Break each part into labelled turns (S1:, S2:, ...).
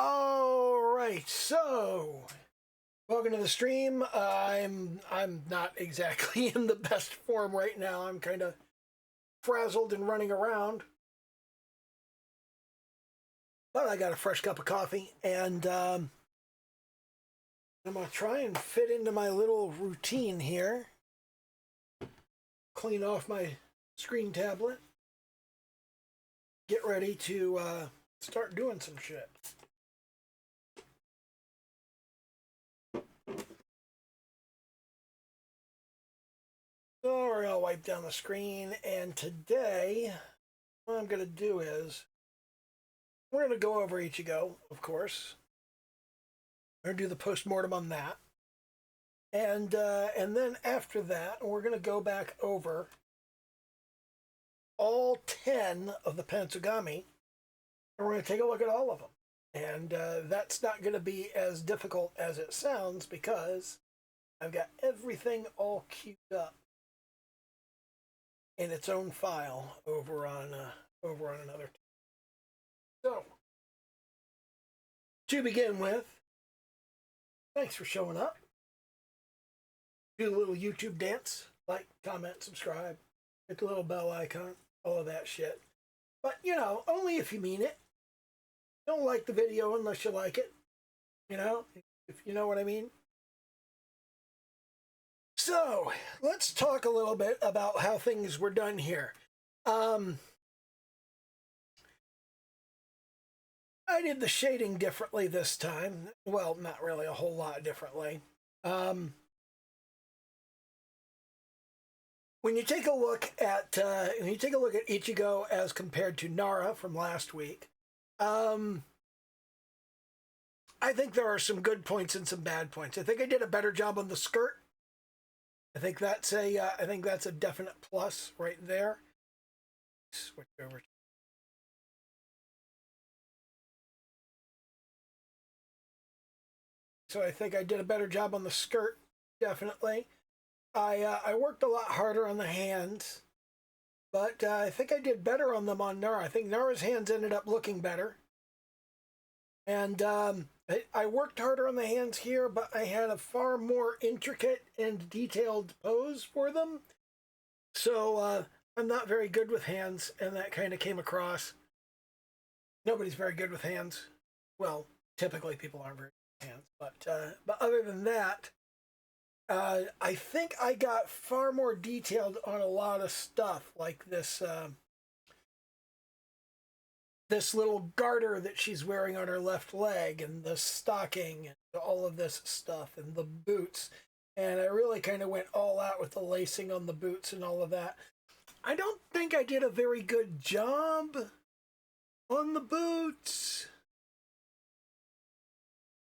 S1: All right, so welcome to the stream. I'm not exactly in the best form right now. I'm kind of frazzled and running around, but I got a fresh cup of coffee, and I'm gonna try and fit into my little routine here. Clean off my screen tablet. Get ready to start doing some shit. So I'll wipe down the screen, and today what I'm going to do is we're going to go over Ichigo, of course. We're going to do the post-mortem on that. And then after that, we're going to go back over all 10 of the pantsugami, and we're going to take a look at all of them. And that's not going to be as difficult as it sounds because I've got everything all queued up in its own file over on another. So, to begin with, thanks for showing up. Do a little YouTube dance, like, comment, subscribe, hit the little bell icon, all of that shit. But, you know, only if you mean it. Don't like the video unless you like it. You know, if you know what I mean. So, let's talk a little bit about how things were done here. I did the shading differently this time. Well, not really a whole lot differently. When you take a look at Ichigo as compared to Nara from last week, I think there are some good points and some bad points. I think I did a better job on the skirt. I think that's a definite plus right there. Switch over. So I think I did a better job on the skirt, definitely. I worked a lot harder on the hands, but I think I did better on them on Nara. I think Nara's hands ended up looking better. And I worked harder on the hands here, but I had a far more intricate and detailed pose for them. So I'm not very good with hands, and that kind of came across. Nobody's very good with hands. Well, typically people aren't very good with hands, but other than that, I think I got far more detailed on a lot of stuff, like this this little garter that she's wearing on her left leg, and the stocking, and all of this stuff, and the boots. And I really kind of went all out with the lacing on the boots and all of that. I don't think I did a very good job on the boots,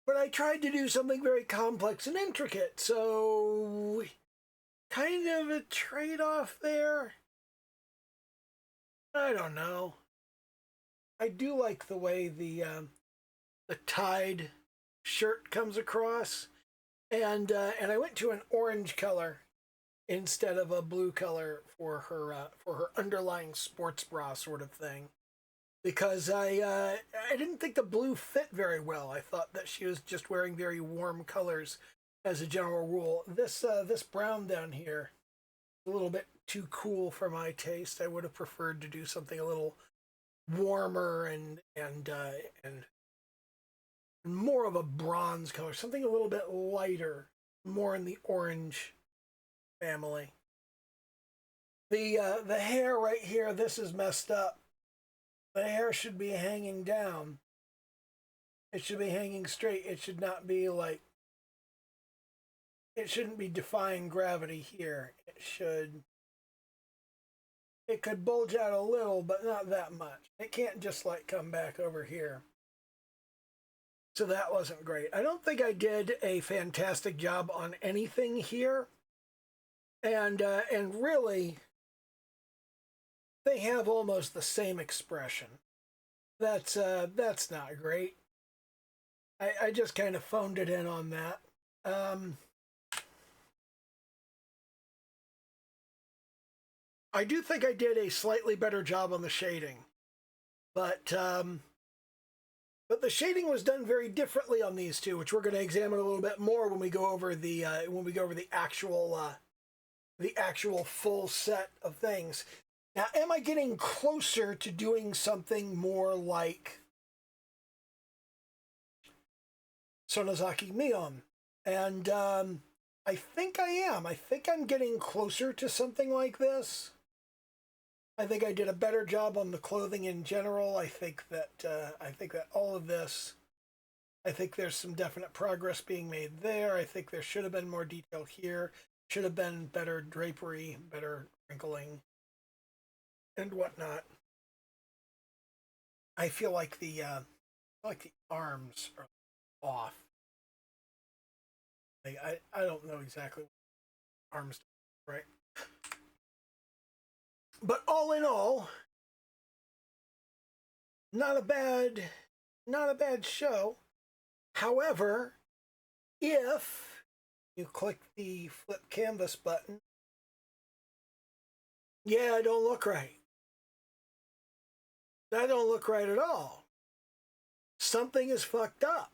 S1: but I tried to do something very complex and intricate, so kind of a trade-off there. I don't know. I do like the way the tied shirt comes across, and I went to an orange color instead of a blue color for her underlying sports bra sort of thing, because I didn't think the blue fit very well. I thought that she was just wearing very warm colors as a general rule. This brown down here, a little bit too cool for my taste. I would have preferred to do something a little warmer and more of a bronze color, something a little bit lighter, more in the orange family. The hair right here, this is messed up. The hair should be hanging down. It should be hanging straight. It should not be like, it shouldn't be defying gravity here. It could bulge out a little, but not that much. It can't just like come back over here. So that wasn't great. I don't think I did a fantastic job on anything here. And really, they have almost the same expression. That's not great. I just kind of phoned it in on that. I do think I did a slightly better job on the shading, but But the shading was done very differently on these two, which we're going to examine a little bit more when we go over the actual full set of things. Now, am I getting closer to doing something more like Sonozaki Mion? And I think I am. I think I'm getting closer to something like this. I think I did a better job on the clothing in general. I think that all of this, I think there's some definite progress being made there. I think there should have been more detail here. Should have been better drapery, better wrinkling, and whatnot. I feel like the arms are off. Like, I don't know exactly what arms do, right? But all in all, not a bad show. However, if you click the flip canvas button, yeah, it don't look right. That don't look right at all. Something is fucked up.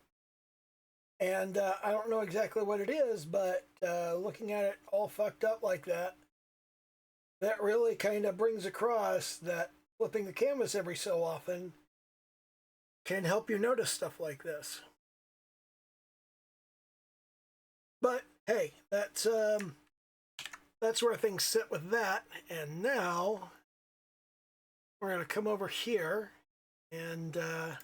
S1: And I don't know exactly what it is, but looking at it all fucked up like that, that really kind of brings across that flipping the canvas every so often can help you notice stuff like this. But hey, that's where things sit with that. And now we're going to come over here and we're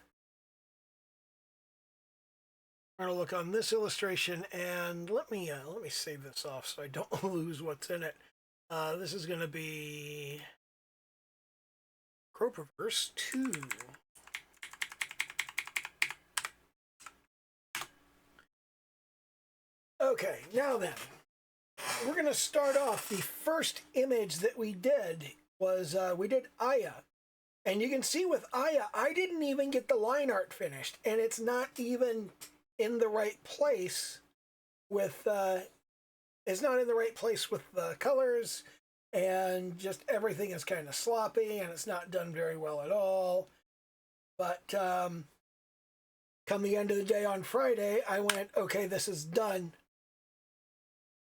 S1: going to look on this illustration, and let me save this off so I don't lose what's in it. This is going to be Croperverse 2. Okay, now then, we're going to start off. The first image that we did was we did Aya. And you can see with Aya, I didn't even get the line art finished, and it's not even in the right place with it's not in the right place with the colors, and just everything is kind of sloppy, and it's not done very well at all. But come the end of the day on Friday, I went, okay, this is done,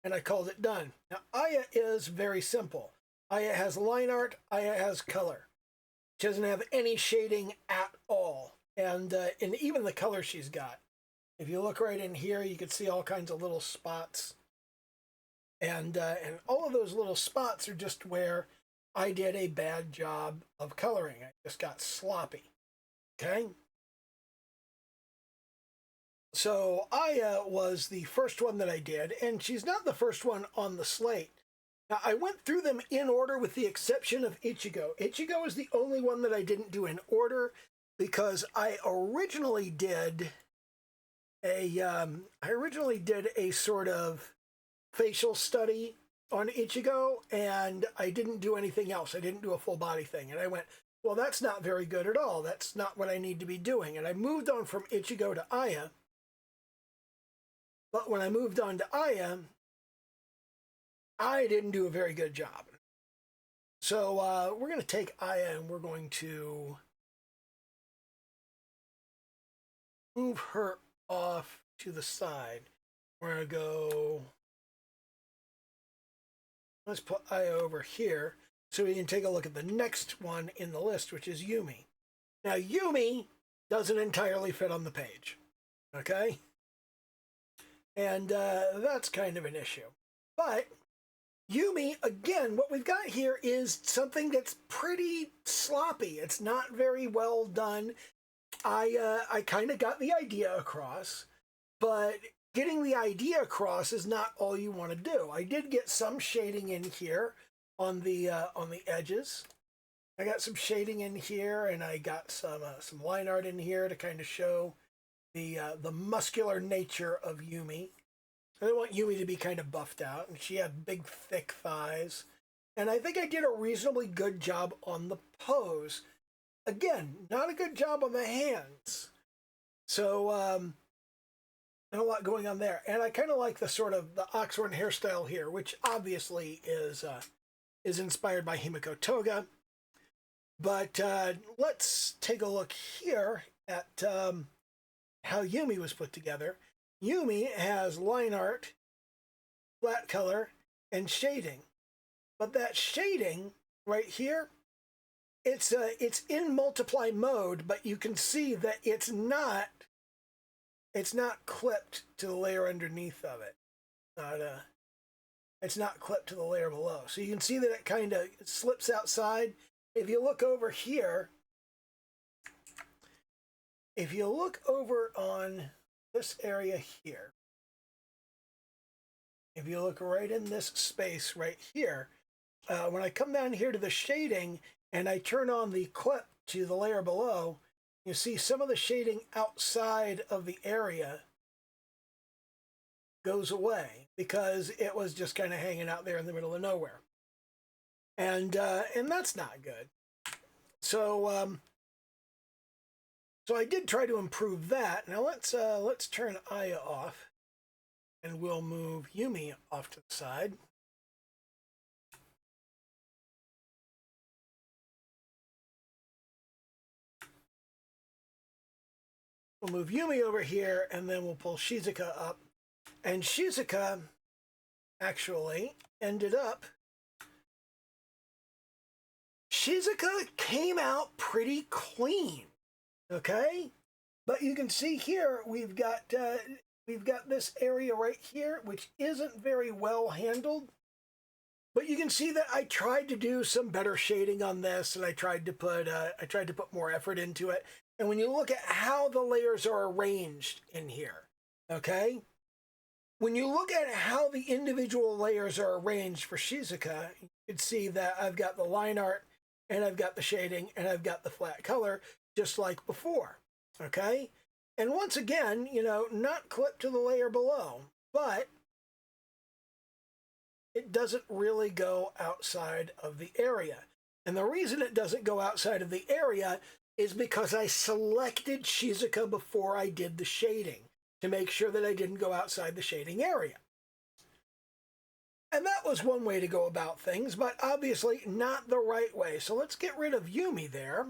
S1: and I called it done. Now, Aya is very simple. Aya has line art, Aya has color. She doesn't have any shading at all, and even the color she's got. If you look right in here, you can see all kinds of little spots. And all of those little spots are just where I did a bad job of coloring. I just got sloppy. Okay? So Aya was the first one that I did, and she's not the first one on the slate. Now, I went through them in order with the exception of Ichigo. Ichigo is the only one that I didn't do in order because I originally did a sort of facial study on Ichigo, and I didn't do anything else. I didn't do a full body thing. And I went, well, that's not very good at all. That's not what I need to be doing. And I moved on from Ichigo to Aya. But when I moved on to Aya, I didn't do a very good job. So we're going to take Aya and we're going to move her off to the side. We're going to go, let's put Aya over here so we can take a look at the next one in the list, which is Yumi. Now, Yumi doesn't entirely fit on the page, okay? And that's kind of an issue. But Yumi, again, what we've got here is something that's pretty sloppy. It's not very well done. I kind of got the idea across, but getting the idea across is not all you want to do. I did get some shading in here on the edges. I got some shading in here, and I got some line art in here to kind of show the muscular nature of Yumi. I want Yumi to be kind of buffed out, and she had big, thick thighs. And I think I did a reasonably good job on the pose. Again, not a good job on the hands. So, not a lot going on there. And I kind of like the sort of the oxhorn hairstyle here, which obviously is inspired by Himiko Toga. But let's take a look here at how Yumi was put together. Yumi has line art, flat color, and shading. But that shading right here, it's in multiply mode, but you can see that it's not clipped to the layer underneath of it. It's not clipped to the layer below. So you can see that it kind of slips outside. If you look over here, if you look over on this area here, if you look right in this space right here, when I come down here to the shading and I turn on the clip to the layer below, you see some of the shading outside of the area goes away because it was just kind of hanging out there in the middle of nowhere. And that's not good. So so I did try to improve that. Now let's turn Aya off, and we'll move Yumi off to the side. We'll move Yumi over here, and then we'll pull Shizuka up. And Shizuka actually ended up, Shizuka came out pretty clean, okay? But you can see here, we've got this area right here, which isn't very well handled. But you can see that I tried to do some better shading on this, and I tried to put more effort into it. And when you look at how the layers are arranged in here, okay? When you look at how the individual layers are arranged for Shizuka, you can see that I've got the line art, and I've got the shading, and I've got the flat color, just like before, okay? And once again, you know, not clipped to the layer below, but it doesn't really go outside of the area. And the reason it doesn't go outside of the area is because I selected Shizuka before I did the shading to make sure that I didn't go outside the shading area. And that was one way to go about things, but obviously not the right way. So let's get rid of Yumi there.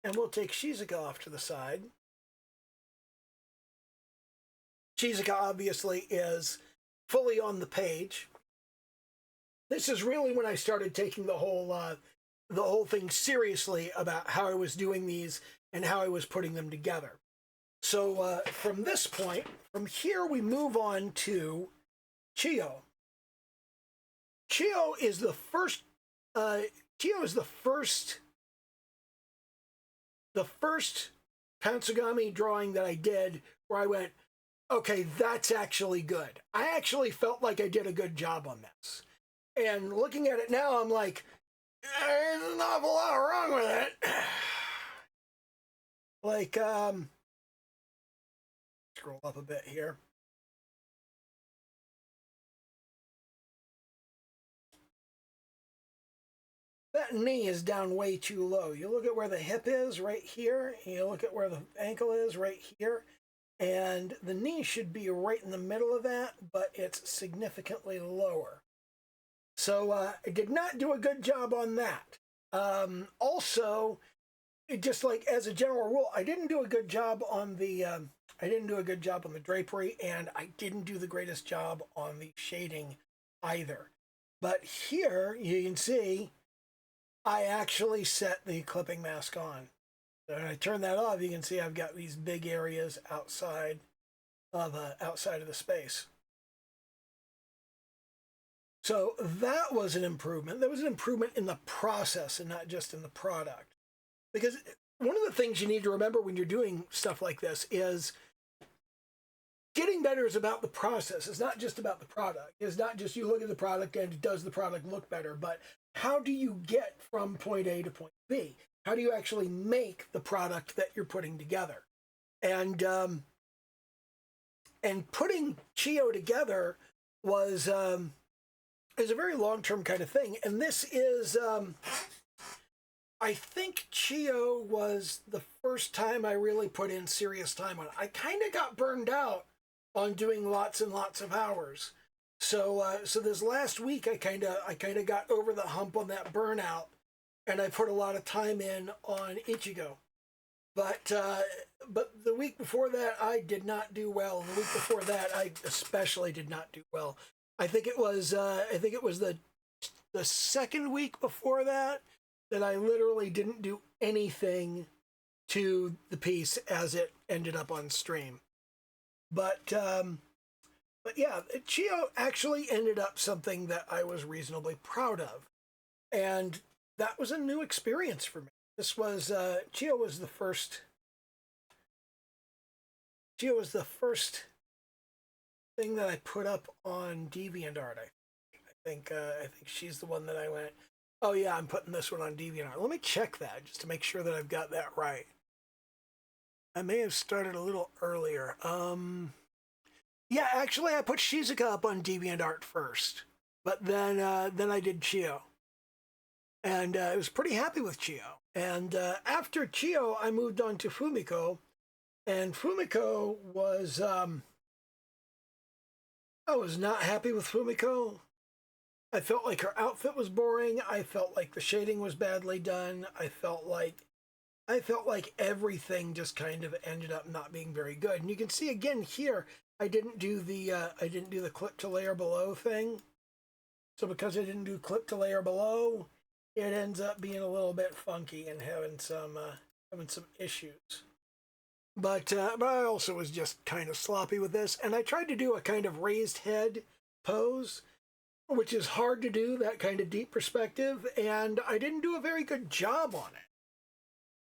S1: And we'll take Shizuka off to the side. Shizuka obviously is fully on the page. This is really when I started taking the whole thing seriously about how I was doing these and how I was putting them together. So from this point, from here we move on to Chiyo. Chiyo is the first pantsugami drawing that I did where I went, okay, that's actually good. I actually felt like I did a good job on this. And looking at it now, I'm like, there's an awful lot wrong with it. Like, scroll up a bit here. That knee is down way too low. You look at where the hip is right here, and you look at where the ankle is right here, and the knee should be right in the middle of that, but it's significantly lower. So I did not do a good job on that. Also, just like as a general rule, I didn't do a good job on the drapery, and I didn't do the greatest job on the shading either. But here you can see I actually set the clipping mask on. So when I turn that off, you can see I've got these big areas outside of the space. So that was an improvement. There was an improvement in the process and not just in the product. Because one of the things you need to remember when you're doing stuff like this is getting better is about the process. It's not just about the product. It's not just you look at the product and does the product look better, but how do you get from point A to point B? How do you actually make the product that you're putting together? And putting Chiyo together was a very long-term kind of thing. And this is, I think Chiyo was the first time I really put in serious time on it. I kind of got burned out on doing lots and lots of hours. So this last week, I kind of got over the hump on that burnout, and I put a lot of time in on Ichigo. But the week before that, I did not do well. And the week before that, I especially did not do well. I think it was the second week before that that I literally didn't do anything to the piece as it ended up on stream. But yeah, Chio actually ended up something that I was reasonably proud of, and that was a new experience for me. This was Chio was the first. Chio was the first thing that I put up on DeviantArt. I think she's the one that I went, oh yeah, I'm putting this one on DeviantArt. Let me check that just to make sure that I've got that right. I may have started a little earlier. Yeah, actually, I put Shizuka up on DeviantArt first, but then I did Chio, and I was pretty happy with Chio. And after Chio, I moved on to Fumiko, and Fumiko was I was not happy with Fumiko. I felt like her outfit was boring. I felt like the shading was badly done. I felt like everything just kind of ended up not being very good. And you can see again here, I didn't do the clip to layer below thing. So because I didn't do clip to layer below, it ends up being a little bit funky and having some issues. But I also was just kind of sloppy with this, and I tried to do a kind of raised head pose, which is hard to do, that kind of deep perspective, and I didn't do a very good job on it.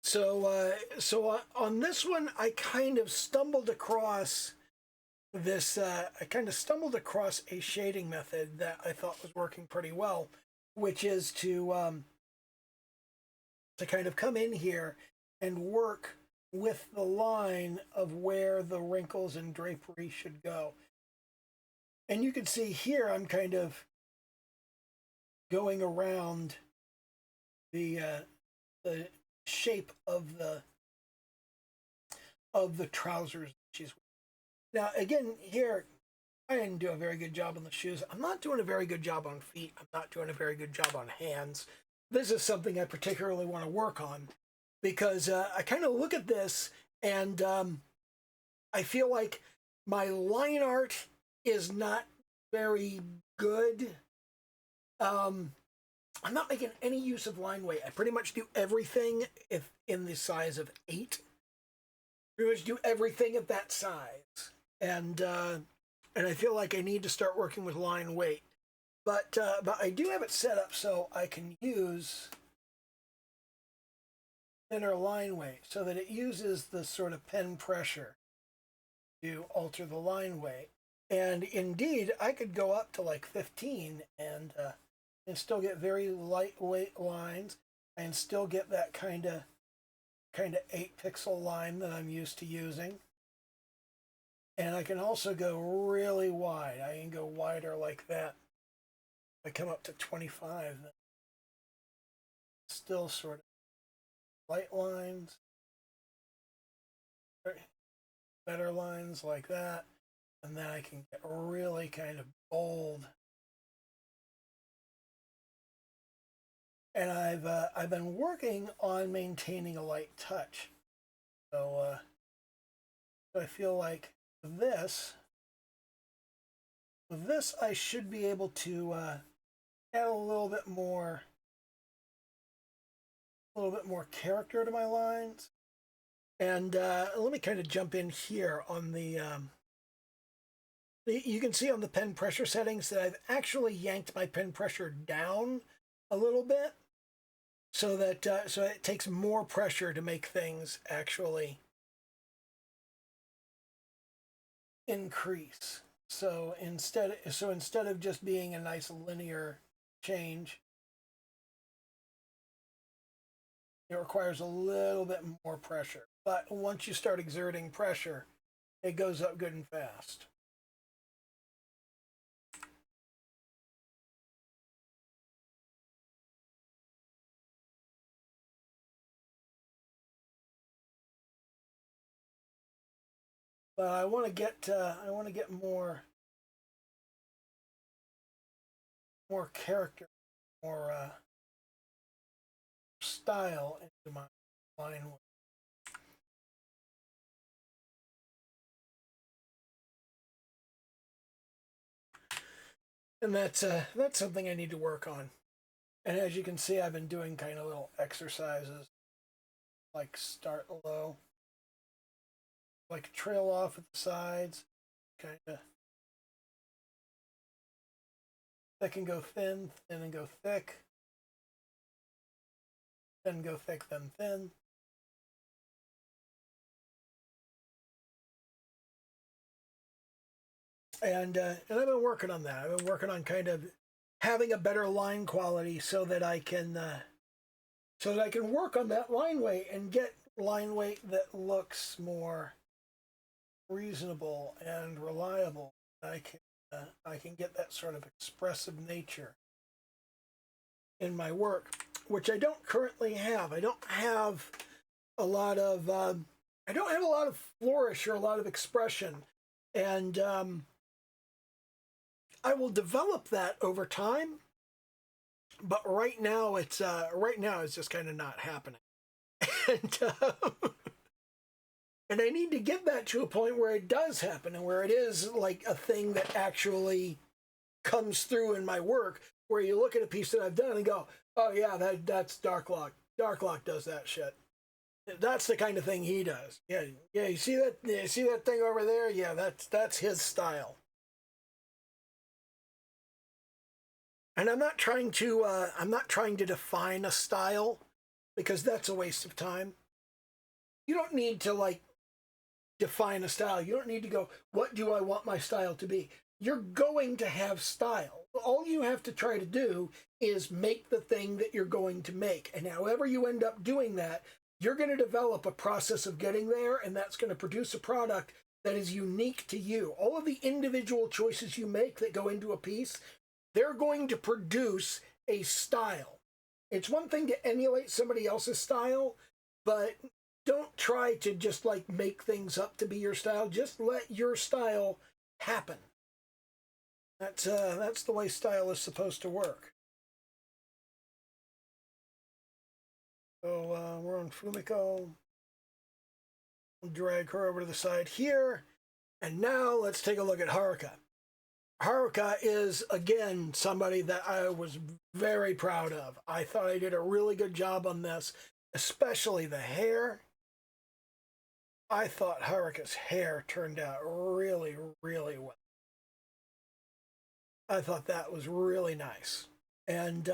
S1: So on this one, I kind of stumbled across this. I kind of stumbled across a shading method that I thought was working pretty well, which is to kind of come in here and work with the line of where the wrinkles and drapery should go. And you can see here, I'm kind of going around the shape of the trousers she's wearing. Now again here, I didn't do a very good job on the shoes. I'm not doing a very good job on feet. I'm not doing a very good job on hands. This is something I particularly want to work on, because I kind of look at this and I feel like my line art is not very good. I'm not making any use of line weight. I pretty much do everything if in the size of 8. Pretty much do everything of that size, and I feel like I need to start working with line weight. But I do have it set up so I can use thinner line weight, so that it uses the sort of pen pressure to alter the line weight. And indeed, I could go up to like 15 and still get very lightweight lines, and still get that kind of 8 pixel line that I'm used to using. And I can also go really wide. I can go wider like that. I come up to 25, still sort of light lines, better lines like that, and then I can get really kind of bold. And I've been working on maintaining a light touch, so I feel like this I should be able to add a little bit more character to my lines. And let me kind of jump in here on the you can see on the pen pressure settings that I've actually yanked my pen pressure down a little bit, so that so it takes more pressure to make things actually increase. So instead of just being a nice linear change, it requires a little bit more pressure. But once you start exerting pressure, it goes up good and fast. But I want to get more character, more style into my line. And that's something I need to work on. And as you can see, I've been doing kind of little exercises, like start low, like trail off at the sides, kind of thick and go thin, thin and go thick, then go thick, then thin. And I've been working on that. I've been working on kind of having a better line quality so that I can work on that line weight and get line weight that looks more reasonable and reliable. I can get that sort of expressive nature in my work, which I don't currently have. I don't have a lot of flourish or a lot of expression, and I will develop that over time. But right now, it's just kind of not happening, and and I need to get that to a point where it does happen and where it is like a thing that actually comes through in my work, where you look at a piece that I've done and go, oh yeah, that's Darklock. Darklock does that shit. That's the kind of thing he does. Yeah, yeah. You see that? You see that thing over there? Yeah, that's his style. And I'm not trying to define a style, because that's a waste of time. You don't need to like define a style. You don't need to go, what do I want my style to be? You're going to have style. All you have to try to do is make the thing that you're going to make. And however you end up doing that, you're going to develop a process of getting there, and that's going to produce a product that is unique to you. All of the individual choices you make that go into a piece, they're going to produce a style. It's one thing to emulate somebody else's style, but don't try to just like make things up to be your style. Just let your style happen. That's the way style is supposed to work. So we're on Fumiko. We'll drag her over to the side here. And now let's take a look at Haruka. Haruka is, again, somebody that I was very proud of. I thought I did a really good job on this, especially the hair. I thought Haruka's hair turned out really, really well. I thought that was really nice. And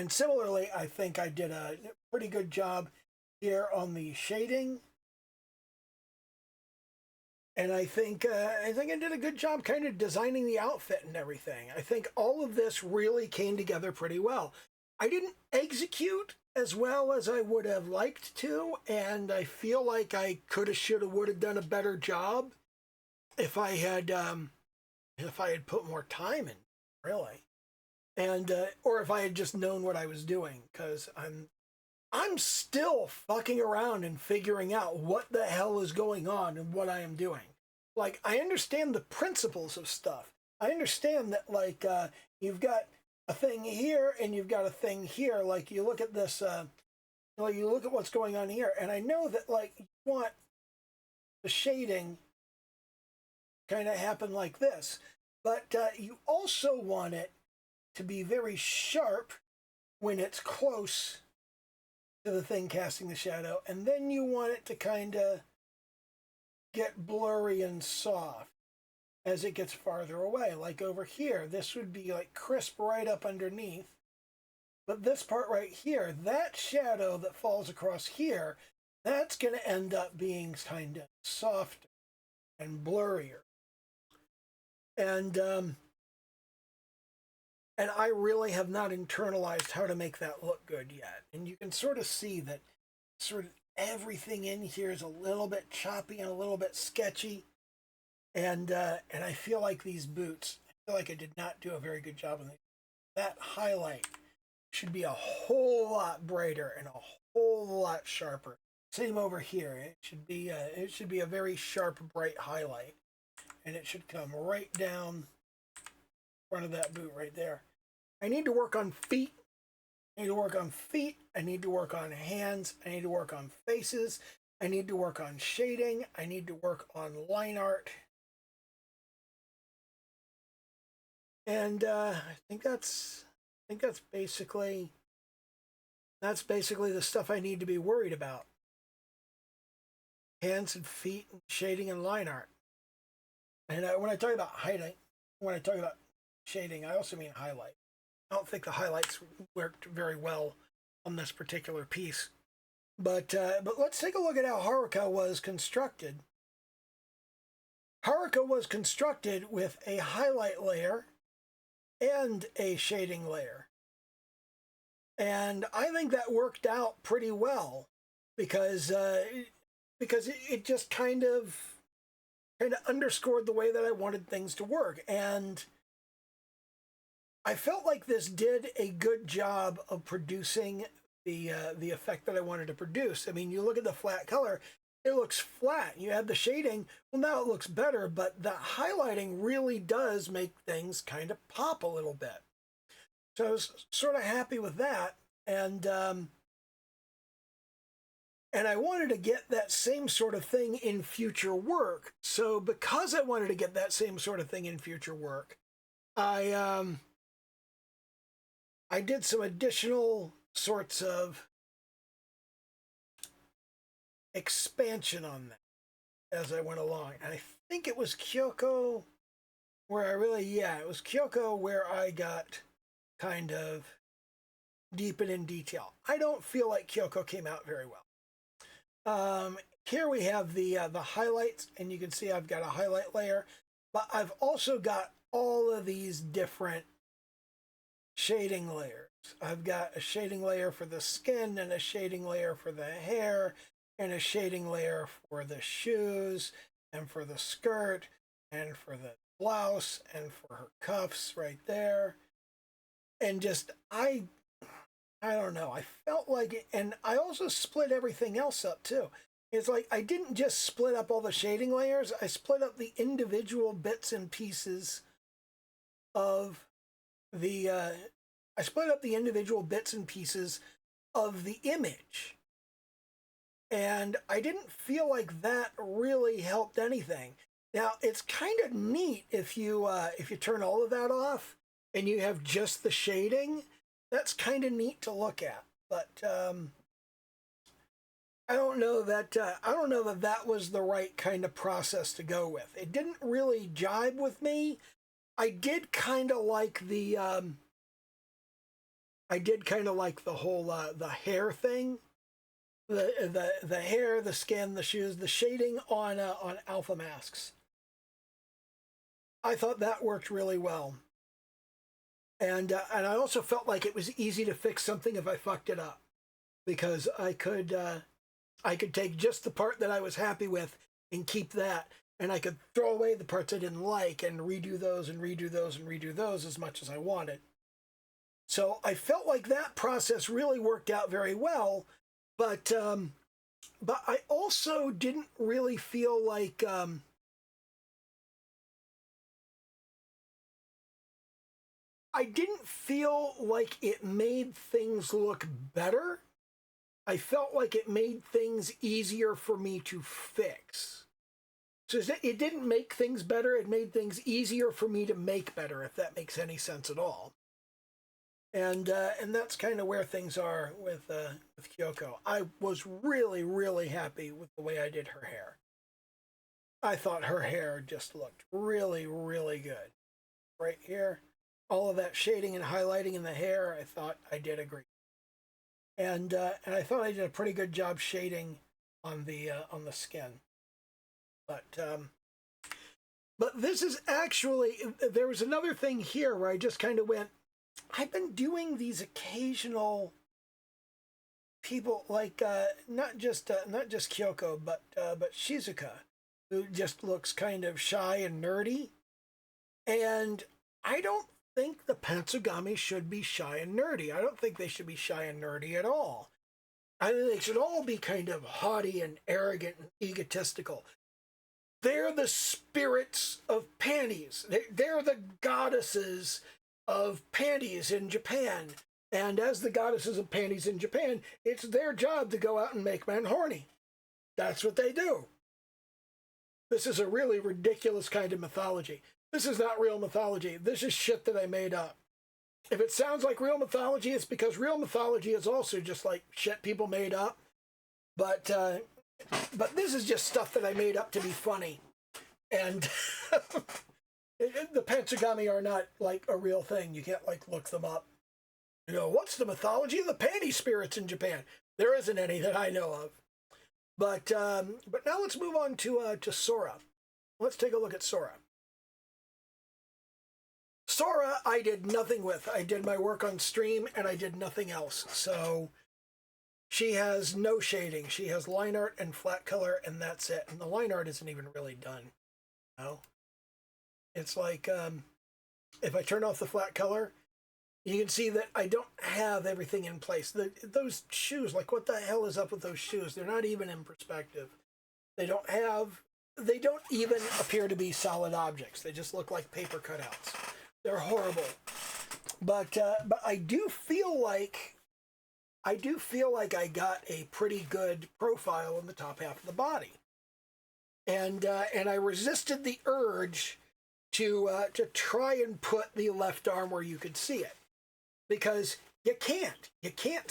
S1: similarly, I think I did a pretty good job here on the shading. And I think I did a good job kind of designing the outfit and everything. I think all of this really came together pretty well. I didn't execute as well as I would have liked to, and I feel like I could have, should have, would have done a better job if I had put more time in, really, and or if I had just known what I was doing, because I'm still fucking around and figuring out what the hell is going on and what I am doing. Like, I understand the principles of stuff. I understand that, like, you've got a thing here and you've got a thing here. Like, you look at this, like, you look at what's going on here, and I know that, like, you want the shading kind of happen like this. But you also want it to be very sharp when it's close to the thing casting the shadow, and then you want it to kind of get blurry and soft as it gets farther away. Like over here, this would be like crisp right up underneath, but this part right here, that shadow that falls across here, that's going to end up being kind of softer and blurrier. And I really have not internalized how to make that look good yet. And you can sort of see that sort of everything in here is a little bit choppy and a little bit sketchy. And I feel like these boots, I feel like I did not do a very good job on these. That highlight should be a whole lot brighter and a whole lot sharper. Same over here. It should be a very sharp, bright highlight. And it should come right down front of that boot right there. I need to work on feet. I need to work on feet. I need to work on hands. I need to work on faces. I need to work on shading. I need to work on line art. And I think that's basically the stuff I need to be worried about. Hands and feet, and shading and line art. And when I talk about hiding, when I talk about shading, I also mean highlight. I don't think the highlights worked very well on this particular piece. But let's take a look at how Haruka was constructed. Haruka was constructed with a highlight layer and a shading layer. And I think that worked out pretty well because it just kind of underscored the way that I wanted things to work. And I felt like this did a good job of producing the effect that I wanted to produce. I mean, you look at the flat color, it looks flat. You add the shading, well, now it looks better, but the highlighting really does make things kind of pop a little bit. So I was sort of happy with that, and I wanted to get that same sort of thing in future work. So because I wanted to get that same sort of thing in future work, I did some additional sorts of expansion on that as I went along. And I think it was Kyoko where it was Kyoko where I got kind of deep and in detail. I don't feel like Kyoko came out very well. Here we have the highlights, and you can see I've got a highlight layer, but I've also got all of these different shading layers. I've got a shading layer for the skin and a shading layer for the hair and a shading layer for the shoes and for the skirt and for the blouse and for her cuffs right there. And just, I don't know, I felt like it, and I also split everything else up too. It's like I didn't just split up all the shading layers, I split up the individual bits and pieces of the, I split up the individual bits and pieces of the image. And I didn't feel like that really helped anything. Now, it's kind of neat if you turn all of that off and you have just the shading. That's kind of neat to look at. But I don't know that that was the right kind of process to go with. It didn't really jibe with me. I did kind of like the whole the hair thing. The hair, the skin, the shoes, the shading on alpha masks. I thought that worked really well, and I also felt like it was easy to fix something if I fucked it up, because I could take just the part that I was happy with and keep that, and I could throw away the parts I didn't like and redo those and redo those and redo those as much as I wanted. So I felt like that process really worked out very well. But I also didn't really feel like I didn't feel like it made things look better. I felt like it made things easier for me to fix. So it didn't make things better, it made things easier for me to make better, if that makes any sense at all. And that's kind of where things are with Kyoko. I was really, really happy with the way I did her hair. I thought her hair just looked really, really good. Right here, all of that shading and highlighting in the hair, I thought I did agree. And I thought I did a pretty good job shading on the skin. But this is actually, there was another thing here where I just kind of went, I've been doing these occasional people like not just Kyoko, but Shizuka, who just looks kind of shy and nerdy. And I don't think the pantsugami should be shy and nerdy. I don't think they should be shy and nerdy at all. I think they should all be kind of haughty and arrogant and egotistical. They're the spirits of panties. They're the goddesses of panties in Japan. And as the goddesses of panties in Japan, it's their job to go out and make men horny. That's what they do. This is a really ridiculous kind of mythology. This is not real mythology. This is shit that I made up. If it sounds like real mythology, it's because real mythology is also just like shit people made up. But this is just stuff that I made up to be funny. And the pantsugami are not like a real thing. You can't like look them up. You know, what's the mythology of the panty spirits in Japan? There isn't any that I know of. But now let's move on to Sora. Let's take a look at Sora. Sora, I did nothing with. I did my work on stream, and I did nothing else. So she has no shading. She has line art and flat color, and that's it. And the line art isn't even really done. No, it's like if I turn off the flat color, you can see that I don't have everything in place. Those shoes, like what the hell is up with those shoes? They're not even in perspective. They don't even appear to be solid objects. They just look like paper cutouts. They're horrible. But I do feel like I got a pretty good profile in the top half of the body. And I resisted the urge to try and put the left arm where you could see it, because you can't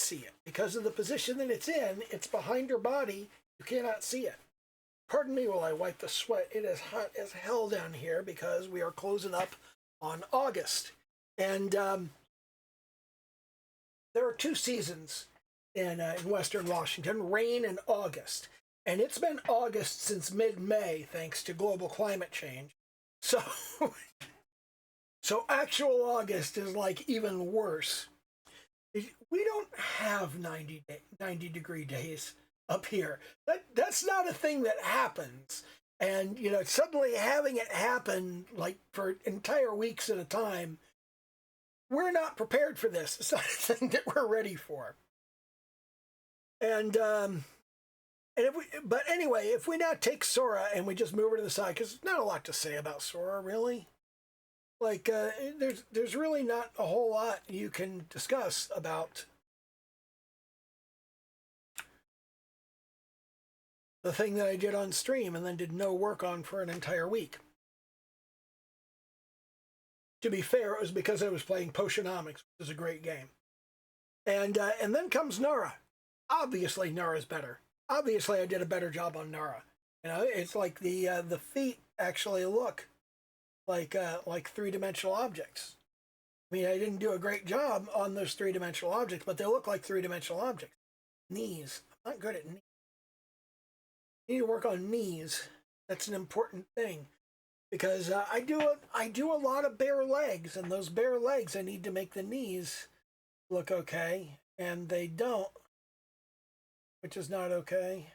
S1: see it because of the position that it's in. It's behind your body. You cannot see it. Pardon me while I wipe the sweat. It is hot as hell down here because we are closing up on August, and there are two seasons in Western Washington: rain and August. And it's been August since mid-May, thanks to global climate change. So, so actual August is like even worse. We don't have 90-degree days up here. That's not a thing that happens. And, you know, suddenly having it happen like for entire weeks at a time, we're not prepared for this. It's not a thing that we're ready for. And but anyway, if we now take Sora and we just move her to the side, because there's not a lot to say about Sora, really. Like, there's really not a whole lot you can discuss about the thing that I did on stream and then did no work on for an entire week. To be fair, it was because I was playing Potionomics, which is a great game. And then comes Nara. Obviously, Nara's better. Obviously, I did a better job on Nara. You know, it's like the feet actually look like three-dimensional objects. I mean, I didn't do a great job on those three-dimensional objects, but they look like three-dimensional objects. Knees. I'm not good at knees. You need to work on knees. That's an important thing, because I do a lot of bare legs, and those bare legs, I need to make the knees look okay, and they don't, which is not okay.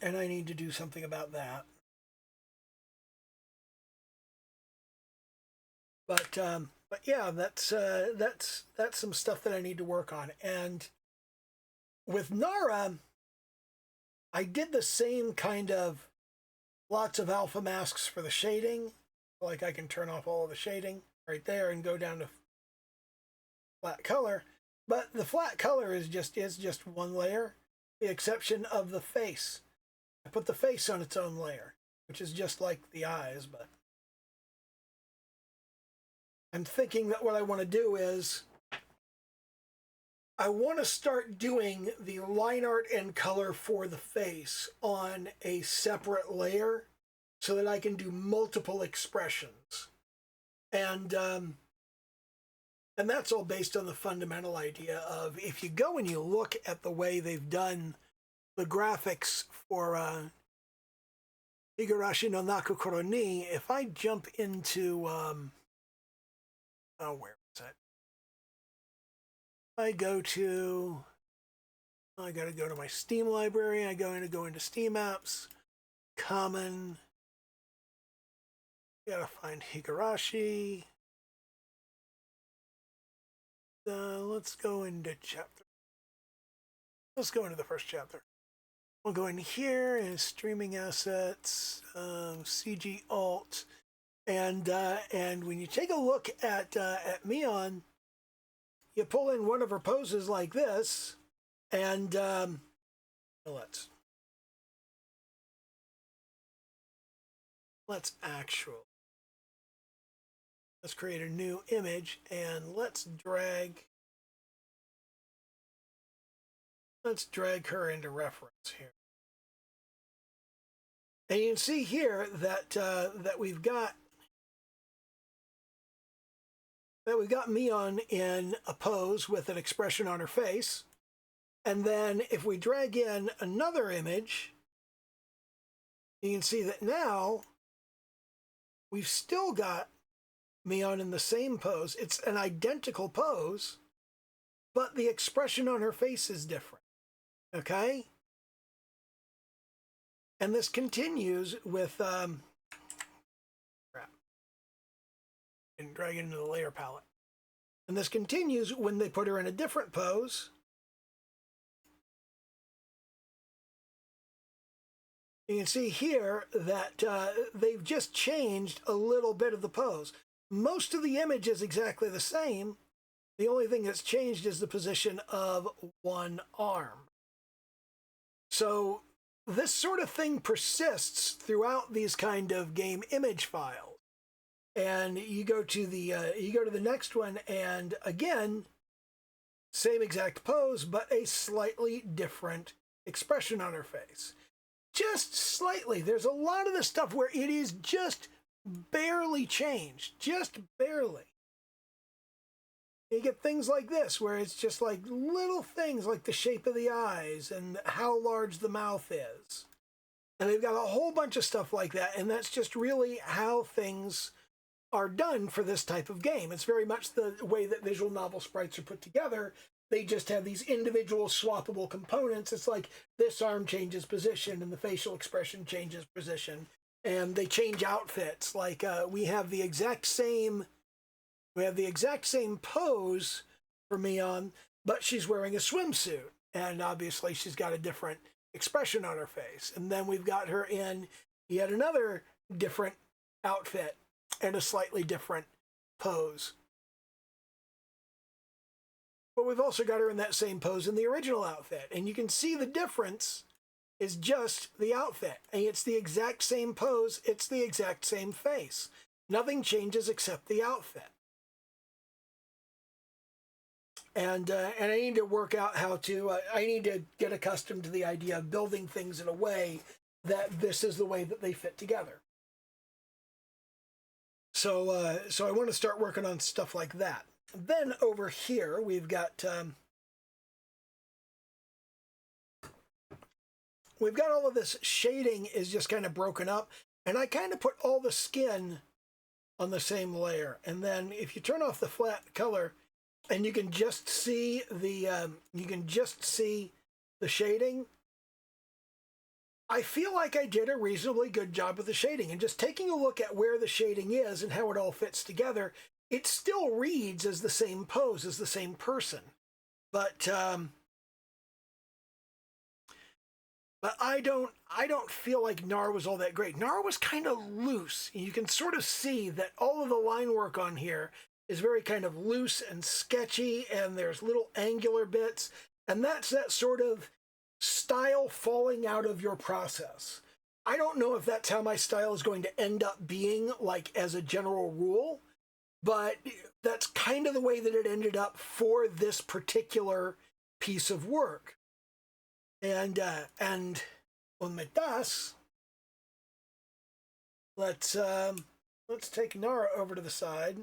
S1: And I need to do something about that. But yeah, that's some stuff that I need to work on. And with Nara, I did the same kind of lots of alpha masks for the shading. Like I can turn off all of the shading right there and go down to flat color. But the flat color is just one layer, the exception of the face. I put the face on its own layer, which is just like the eyes, but I'm thinking that what I want to do is I want to start doing the line art and color for the face on a separate layer so that I can do multiple expressions. And that's all based on the fundamental idea of, if you go and you look at the way they've done the graphics for Higurashi no Nakokoro ni, if I jump into, where is it? I got to go to my Steam library. I go into Steam apps, common. Gotta find Higurashi. Let's go into chapter. Let's go into the first chapter. We'll go in here and streaming assets, CG alt, and when you take a look at Mion, you pull in one of her poses like this, and let's create a new image and let's drag her into reference here. And you can see here that that we've got Mion in a pose with an expression on her face. And then if we drag in another image, you can see that now we've still got Mion in the same pose. It's an identical pose, but the expression on her face is different. Okay? And this continues with and drag it into the layer palette. And this continues when they put her in a different pose. You can see here that they've just changed a little bit of the pose. Most of the image is exactly the same. The only thing that's changed is the position of one arm. So this sort of thing persists throughout these kind of game image files. And you go to the next one, and again, same exact pose, but a slightly different expression on her face. Just slightly. There's a lot of this stuff where it is just barely changed, just barely. You get things like this, where it's just like little things like the shape of the eyes and how large the mouth is. And they've got a whole bunch of stuff like that, and that's just really how things are done for this type of game. It's very much the way that visual novel sprites are put together. They just have these individual swappable components. It's like this arm changes position and the facial expression changes position, and they change outfits. Like we have the exact same pose for Mion, but she's wearing a swimsuit, and obviously she's got a different expression on her face. And then we've got her in yet another different outfit and a slightly different pose. But we've also got her in that same pose in the original outfit. And you can see the difference is just the outfit. And it's the exact same pose. It's the exact same face. Nothing changes except the outfit. And I need to work out how to, I need to get accustomed to the idea of building things in a way that this is the way that they fit together. So I want to start working on stuff like that. Then over here, we've got all of this shading is just kind of broken up, and I kind of put all the skin on the same layer. And then if you turn off the flat color, and you can just see the shading, I feel like I did a reasonably good job with the shading. And just taking a look at where the shading is and how it all fits together, it still reads as the same pose, as the same person. But I don't feel like Nara was all that great. Nara was kind of loose. You can sort of see that all of the line work on here is very kind of loose and sketchy, and there's little angular bits. And that's that sort of style falling out of your process. I don't know if that's how my style is going to end up being, like, as a general rule, but that's kind of the way that it ended up for this particular piece of work. And with das, let's take Nara over to the side.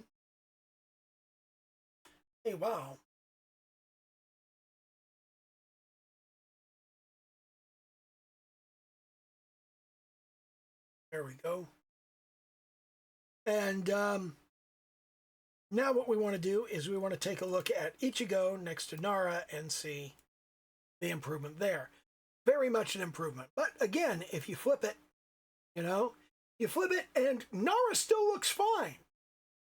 S1: Hey, wow. There we go. And now what we want to do is we want to take a look at Ichigo next to Nara and see the improvement there. Very much an improvement. But again, if you flip it, you flip it and Nara still looks fine.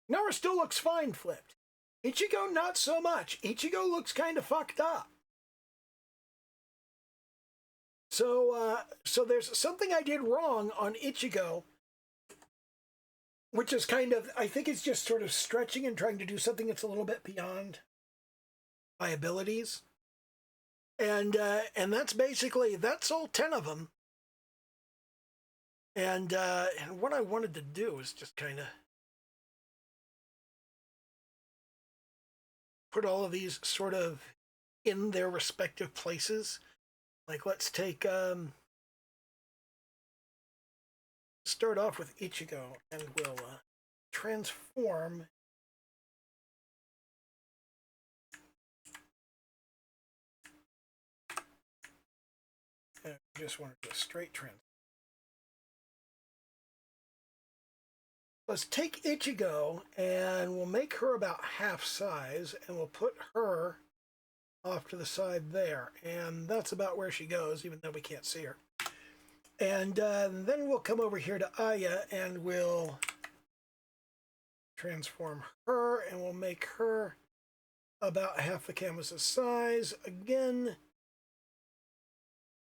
S1: Nara still looks fine flipped. Ichigo, not so much. Ichigo looks kind of fucked up. So there's something I did wrong on Ichigo, which is kind of, I think it's just sort of stretching and trying to do something that's a little bit beyond my abilities. And that's basically, that's all 10 of them. And what I wanted to do is just kind of put all of these sort of in their respective places. Like, let's take start off with Ichigo, and we'll transform. I just want to do a straight trans. Let's take Ichigo and we'll make her about half size, and we'll put her off to the side there. And that's about where she goes, even though we can't see her. And then we'll come over here to Aya and we'll transform her, and we'll make her about half the canvas's size. Again,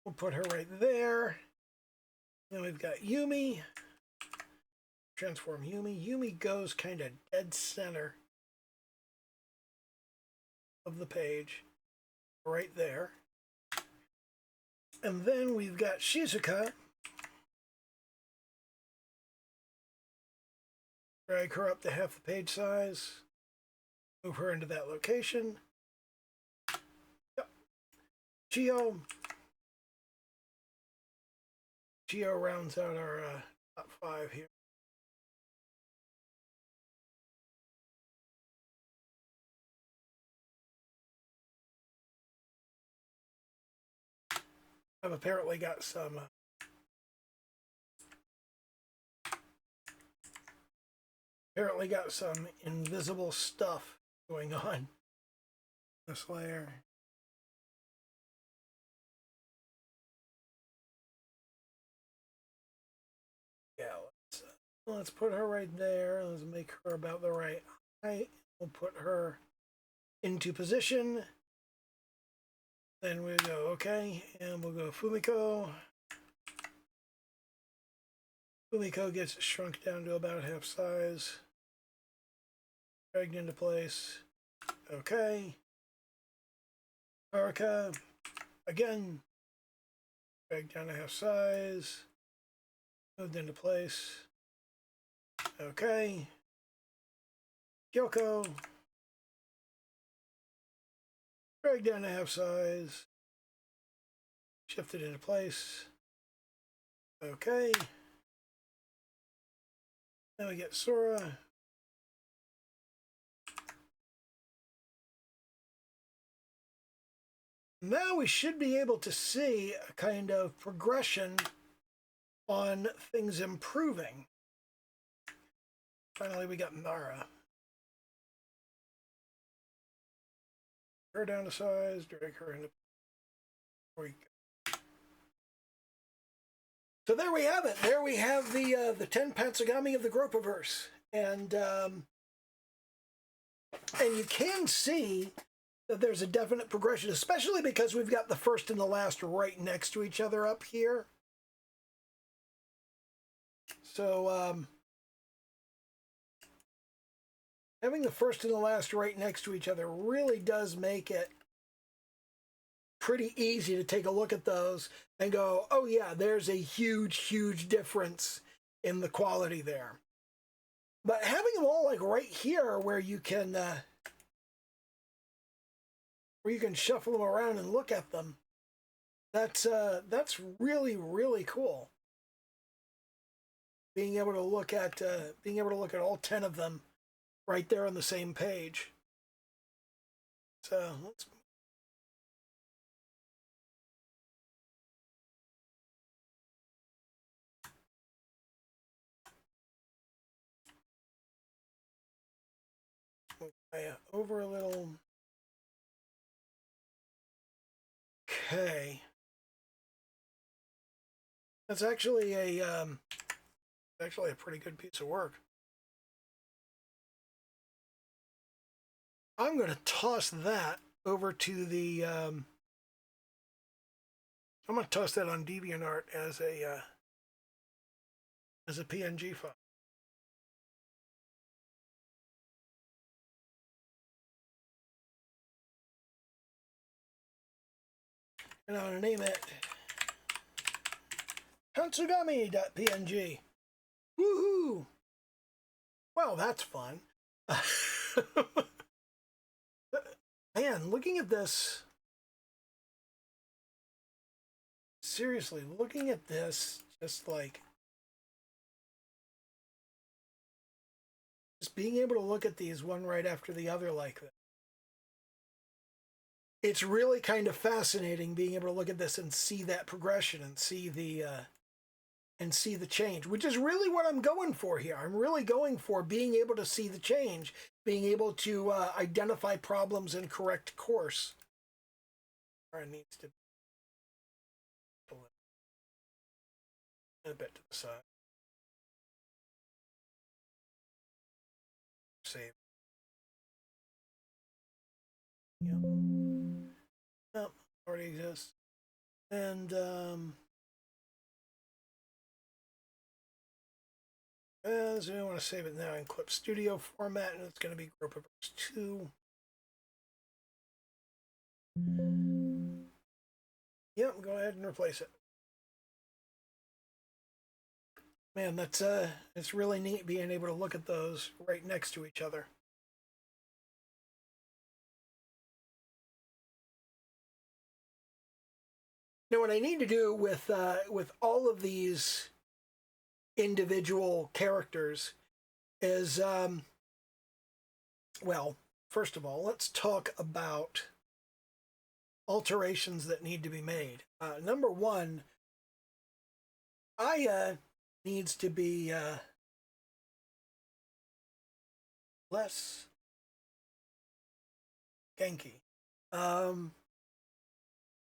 S1: we'll put her right there. Then we've got Yumi. Transform Yumi. Yumi goes kind of dead center of the page, right there. And then we've got Shizuka. Drag her up to half the page size. Move her into that location. Yep. Chio. Chio rounds out our top 5 here. I've apparently got some invisible stuff going on this layer. Yeah, let's put her right there. Let's make her about the right height. We'll put her into position. Then we go okay, and we'll go Fumiko. Fumiko gets shrunk down to about half size. Dragged into place. Okay. Haruka, again, dragged down to half size. Moved into place. Okay. Kyoko, dragged down to half size. Shifted into place. Okay. Then we get Sora. Now we should be able to see a kind of progression on things improving. Finally, we got Nara. Her down to size, drag her into. There we go. So there we have it. There we have the 10 pantsugami of the Groppaverse, and you can see that there's a definite progression, especially because we've got the first and the last right next to each other up here. So having the first and the last right next to each other really does make it pretty easy to take a look at those and go, oh yeah, there's a huge difference in the quality there. But having them all like right here where you can shuffle them around and look at them, that's really cool. Being able to look at all 10 of them right there on the same page. So let's move over a little. Okay. That's actually a pretty good piece of work. I'm going to toss that over to the. I'm going to toss that on DeviantArt as a PNG file. And I'm going to name it pantsugami.png. Woohoo! Well, that's fun. Man, looking at this, seriously, looking at this, just being able to look at these one right after the other like that. It's really kind of fascinating being able to look at this and see that progression and see the change, which is really what I'm going for here. I'm really going for being able to see the change, being able to identify problems and correct course. It needs to pull it a bit to the side. Save. Yep. Nope, already exists. And so I want to save it now in Clip Studio format, and it's going to be Groupiverse 2. Yep, go ahead and replace it. Man, that's it's really neat being able to look at those right next to each other. Now, what I need to do with all of these individual characters is, well, first of all, let's talk about alterations that need to be made. Number one, Aya needs to be less Genki.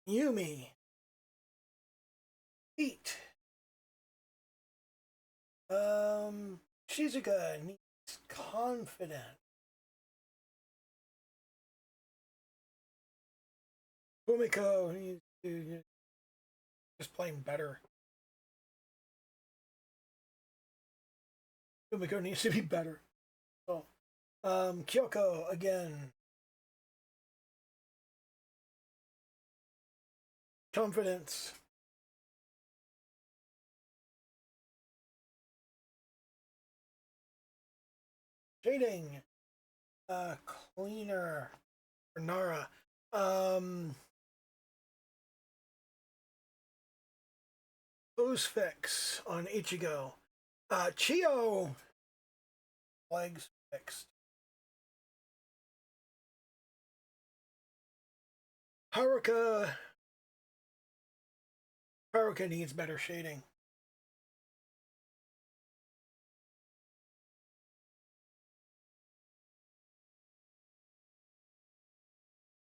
S1: Yumi. Feet. Shizuka needs confident. Fumiko needs to just plain better. Fumiko needs to be better. So, Kyoko again. Confidence. Shading. Cleaner. For Nara. Pose fix on Ichigo. Chio. Legs fixed. Haruka needs better shading.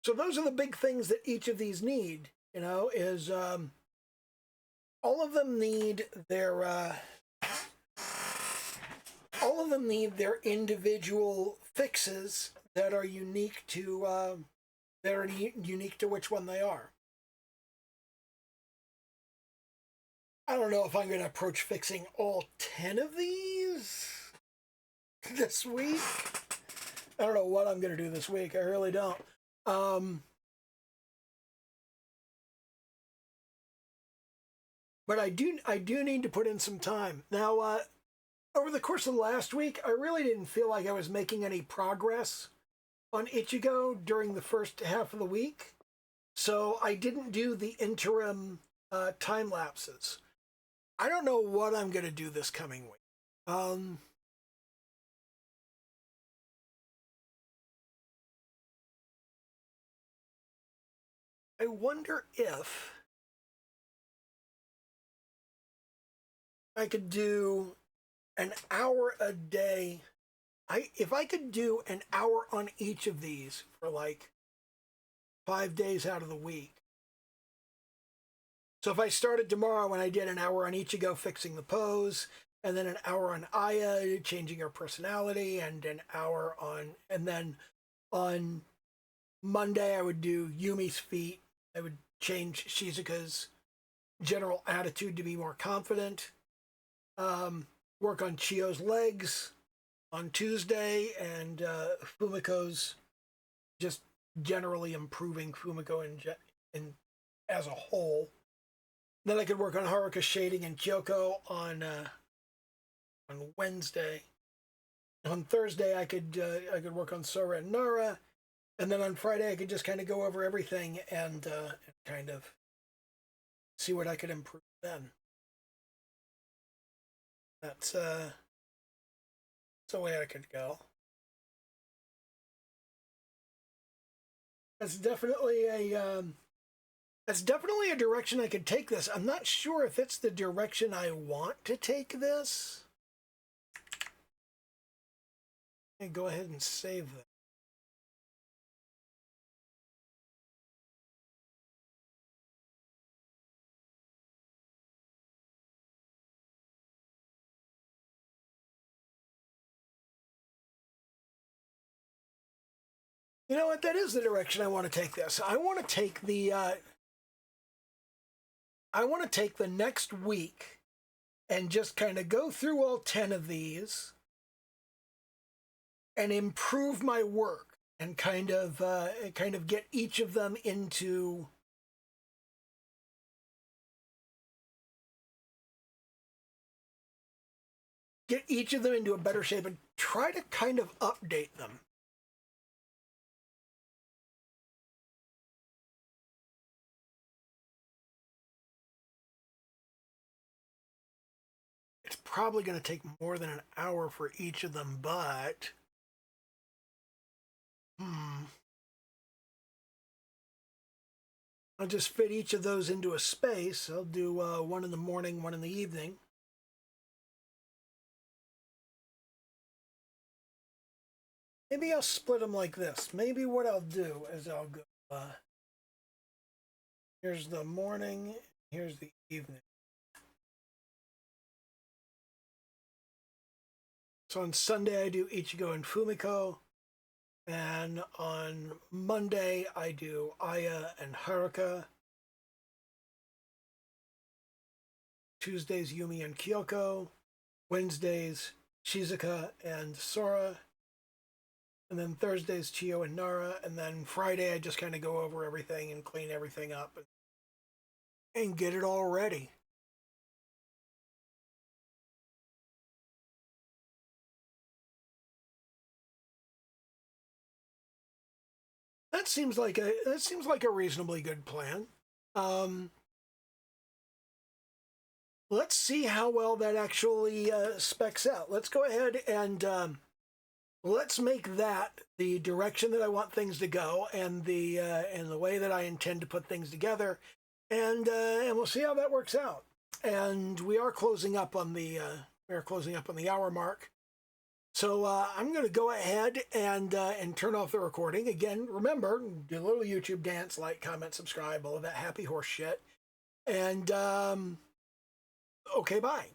S1: So those are the big things that each of these need, you know, is all of them need their individual fixes that are unique to which one they are. I don't know if I'm going to approach fixing all 10 of these this week. I don't know what I'm going to do this week. I really don't. But I do need to put in some time. Now, over the course of the last week, I really didn't feel like I was making any progress on Ichigo during the first half of the week. So I didn't do the interim time lapses. I don't know what I'm going to do this coming week. I wonder if I could do an hour a day. If I could do an hour on each of these for like 5 days out of the week. So if I started tomorrow and I did an hour on Ichigo fixing the pose, and then an hour on Aya changing her personality, and an hour and then on Monday I would do Yumi's feet. I would change Shizuka's general attitude to be more confident. Work on Chio's legs on Tuesday, and Fumiko's just generally improving Fumiko in as a whole. Then I could work on Haruka shading and Kyoko on Wednesday. On Thursday, I could work on Sora and Nara, and then on Friday, I could just kind of go over everything and kind of see what I could improve then. That's the way I could go. That's definitely a direction I could take this. I'm not sure if it's the direction I want to take this. And go ahead and save that. You know what? That is the direction I want to take this. I want to take the next week and just kind of go through all 10 of these and improve my work and kind of get each of them into a better shape and try to kind of update them. It's probably going to take more than an hour for each of them, but I'll just fit each of those into a space. I'll do one in the morning, one in the evening. Maybe I'll split them like this. Maybe what I'll do is I'll go, here's the morning, here's the evening. So on Sunday, I do Ichigo and Fumiko. And on Monday, I do Aya and Haruka. Tuesdays, Yumi and Kyoko. Wednesdays, Shizuka and Sora. And then Thursdays, Chio and Nara. And then Friday, I just kind of go over everything and clean everything up and get it all ready. That seems like a reasonably good plan. Let's see how well that actually specs out. Let's go ahead and let's make that the direction that I want things to go and the way that I intend to put things together, and we'll see how that works out. And we are closing up on the hour mark. So I'm going to go ahead and turn off the recording. Again, remember, do a little YouTube dance, like, comment, subscribe, all of that happy horse shit. And, okay, bye.